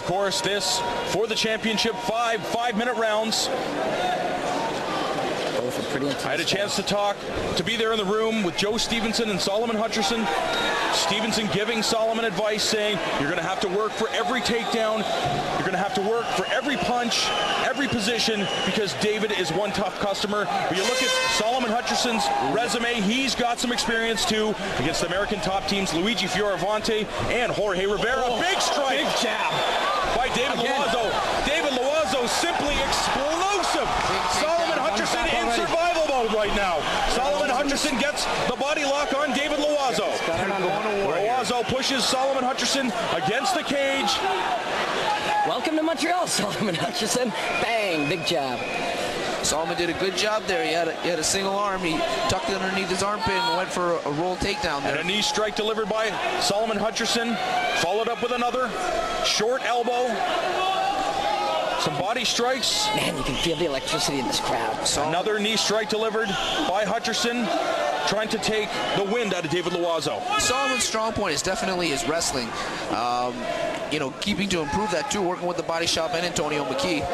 course, this for the championship, five-minute rounds. I had a chance to be there in the room with Joe Stevenson and Solomon Hutcherson. Stevenson giving Solomon advice, saying you're going to have to work for every takedown, you're going to have to work for every punch, every position, because David is one tough customer. But you look at Solomon Hutcherson's resume, he's got some experience too against American top teams, Luigi Fioravanti and Jorge Rivera. Big strike! Big jab by David Loiseau. David Loiseau simply explosive. Solomon Hutcherson in survival mode right now. Solomon Hutcherson gets the body lock on David Loiseau. Loiseau pushes Solomon Hutcherson against the cage. Welcome to Montreal, Solomon Hutcherson. Bang, big jab. Solomon did a good job there. He had a single arm. He tucked it underneath his armpit and went for a roll takedown there. And a knee strike delivered by Solomon Hutcherson, followed up with another short elbow. Some body strikes. Man, you can feel the electricity in this crowd. Another knee strike delivered by Hutcherson, trying to take the wind out of David Loiseau. Solomon's strong point is definitely his wrestling. You know, keeping to improve that too, working with the Body Shop and Antonio McKee.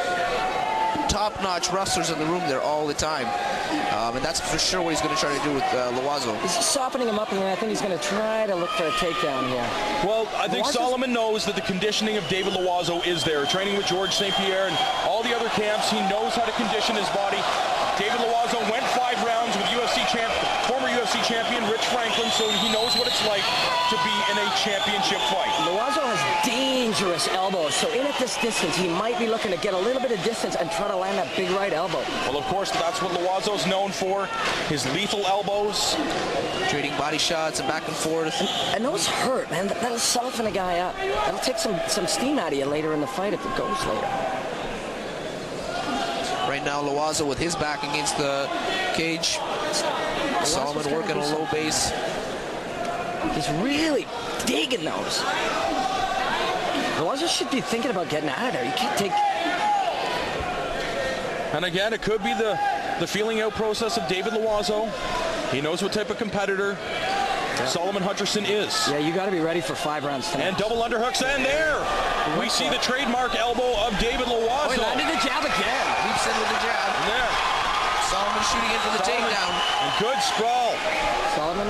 Top-notch wrestlers in the room there all the time. And that's for sure what he's going to try to do with Loiseau. He's just softening him up, and I think he's going to try to look for a takedown here. Well, I think Solomon knows that the conditioning of David Loiseau is there. Training with George St. Pierre and all the other camps, he knows how to condition his body. David Loiseau went 5 rounds with former UFC champion Rich Franklin, so he knows what it's like to be in a championship fight. Loiseau has dangerous elbows, so in at this distance, he might be looking to get a little bit of distance and try to land that big right elbow. Well, of course, that's what Loiseau's known for, his lethal elbows. Trading body shots and back and forth. And those hurt, man. That'll soften a guy up. That'll take some steam out of you later in the fight if it goes later. Right now, Loiseau with his back against the cage. Solomon working a low base. He's really digging those. Loiseau should be thinking about getting out of there. You can't take... And again, it could be the feeling out process of David Loiseau. He knows what type of competitor Solomon Hutcherson is. Yeah, you got to be ready for 5 rounds tonight. And double underhooks, and there we see the trademark elbow of David Loiseau. Oh, he landed the jab again. Leaps in with the jab. And there. Solomon shooting in for the takedown. And good sprawl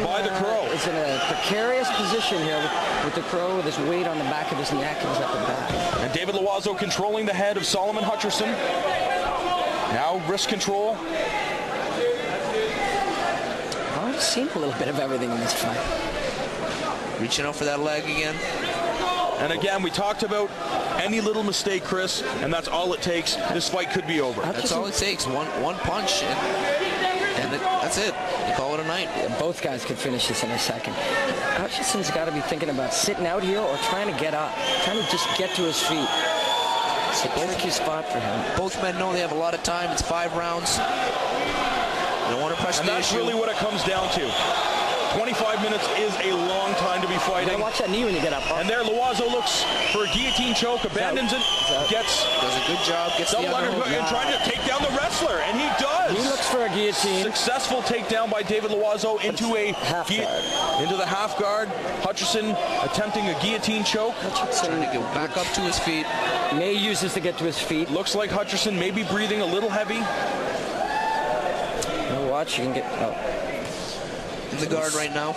by the Crow. Is in a precarious position here with the Crow, with his weight on the back of his neck and his upper back. And David Loiseau controlling the head of Solomon Hutcherson. Now wrist control. I've seen a little bit of everything in this fight. Reaching out for that leg again. And again, we talked about any little mistake, Chris, and that's all it takes. This fight could be over. That's all it takes. One punch, and that's it. You call it a night. Yeah, both guys could finish this in a second. Hutcherson's got to be thinking about sitting out here or trying to get up, trying to just get to his feet. It's a tricky spot for him. Both men know they have a lot of time. It's 5 rounds. They don't want to press the issue. And that's really what it comes down to. 25 minutes is a long time to be fighting. You gotta watch that knee when you get up. And there, Loiseau looks for a guillotine choke, abandons it, does a good job, gets the underhook, and trying to take down the wrestler, and he does. He looks for a guillotine. Successful takedown by David Loiseau into the half guard. Hutcherson attempting a guillotine choke. Hutcherson trying to go back up to his feet. May uses to get to his feet. Looks like Hutcherson may be breathing a little heavy. Watch, you can get in the guard right now.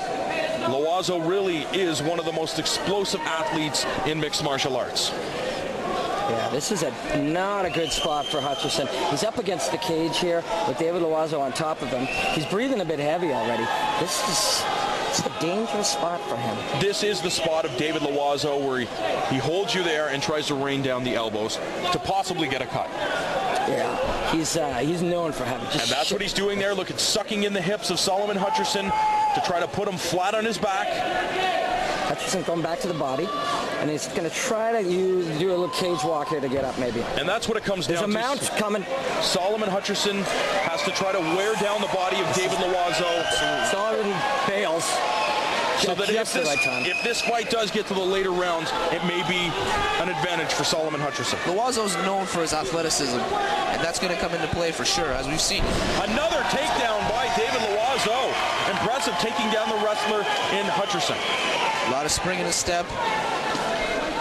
Loiseau really is one of the most explosive athletes in mixed martial arts. Yeah, this is not a good spot for Hutcherson. He's up against the cage here with David Loiseau on top of him. He's breathing a bit heavy already. It's a dangerous spot for him. This is the spot of David Loiseau where he holds you there and tries to rain down the elbows to possibly get a cut. Yeah, he's known for having just... And that's what he's doing there. Look at sucking in the hips of Solomon Hutcherson to try to put him flat on his back. Hutcherson going back to the body, and he's going to try to do a little cage walk here to get up, maybe. And that's what it comes down to. There's a mount coming. Solomon Hutcherson has to try to wear down the body of David Loiseau. Solomon bails. So that if this fight does get to the later rounds, it may be an advantage for Solomon Hutcherson. Loiseau's known for his athleticism, and that's going to come into play for sure, as we've seen. Another takedown by David Loiseau. Impressive taking down the wrestler in Hutcherson. A lot of spring in his step.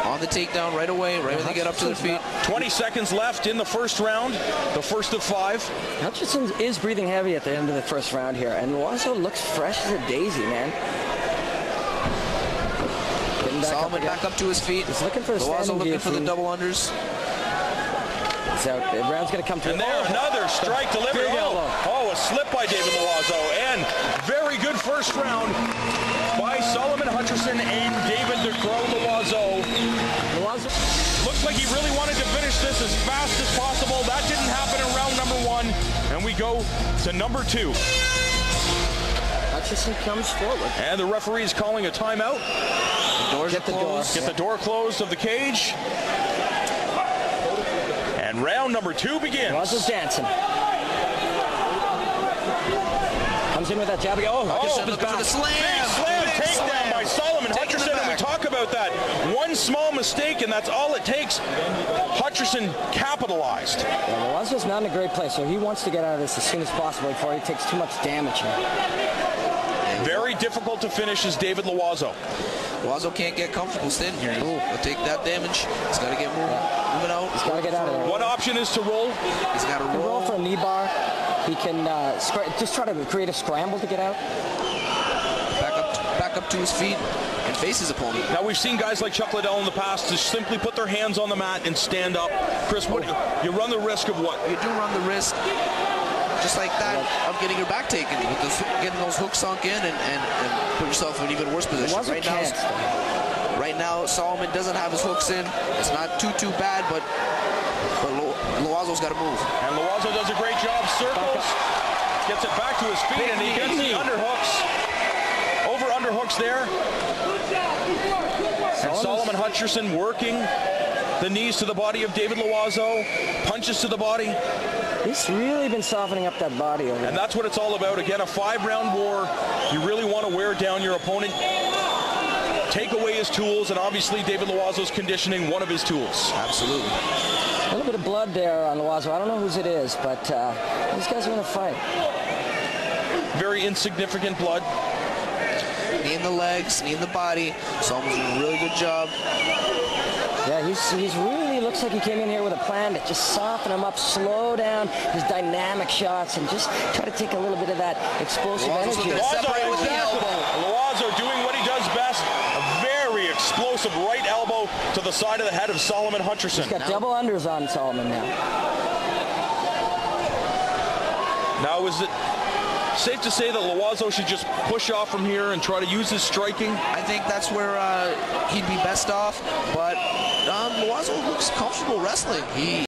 On the takedown right away, right when they get up to their feet. 20 seconds left in the first round, the first of 5. Hutcherson is breathing heavy at the end of the first round here, and Loiseau looks fresh as a daisy, man. Solomon back up to his feet. He's looking for a Loiseau looking for the double unders. So the round's going to come to And there, another strike delivered. Oh, a slip by David Loiseau. And very good first round by Solomon Hutcherson and David the Crow Loiseau. Looks like he really wanted to finish this as fast as possible. That didn't happen in round number 1. And we go to number 2. Hutcherson comes forward. And the referee is calling a timeout. Get the door. Get the door closed of the cage. And round number 2 begins. Loiseau's dancing. Comes in with that jab. Oh, looking for the slam. Big slam takedown by Solomon Hutcherson. And we talk about that. One small mistake, and that's all it takes. Hutcherson capitalized. Yeah, Loiseau's not in a great place, so he wants to get out of this as soon as possible before he takes too much damage here. Very difficult to finish is David Loiseau. Loiseau can't get comfortable standing here. He'll take that damage. He's got to get moving out. He's got to get out of there. One option is to roll. He's got to roll for a knee bar. He can just try to create a scramble to get out. Back up to his feet and face his opponent. Now we've seen guys like Chuck Liddell in the past just simply put their hands on the mat and stand up. Chris, you run the risk of what? You do run the risk, just like that, of getting your back taken, with getting those hooks sunk in and put yourself in an even worse position. Right now, Solomon doesn't have his hooks in. It's not too bad, but Loiseau's got to move. And Loiseau does a great job. Circles, gets it back to his feet, and he gets the underhooks. Over underhooks there. And Solomon Hutcherson working the knees to the body of David Loiseau, punches to the body. He's really been softening up that body over there. And that's what it's all about. Again, a 5-round war. You really want to wear down your opponent, take away his tools, and obviously David Loiseau's conditioning, one of his tools. Absolutely. A little bit of blood there on Loiseau. I don't know whose it is, but these guys are going to fight. Very insignificant blood. Knee in the legs, knee in the body. Solomon's doing a really good job. Yeah, he's really looks like he came in here with a plan to just soften him up, slow down his dynamic shots, and just try to take a little bit of that explosive energy. Loiseau doing what he does best. A very explosive right elbow to the side of the head of Solomon Hutcherson. He's got double unders on Solomon now. Now, is it safe to say that Loiseau should just push off from here and try to use his striking? I think that's where he'd be best off, but Loiseau looks comfortable wrestling.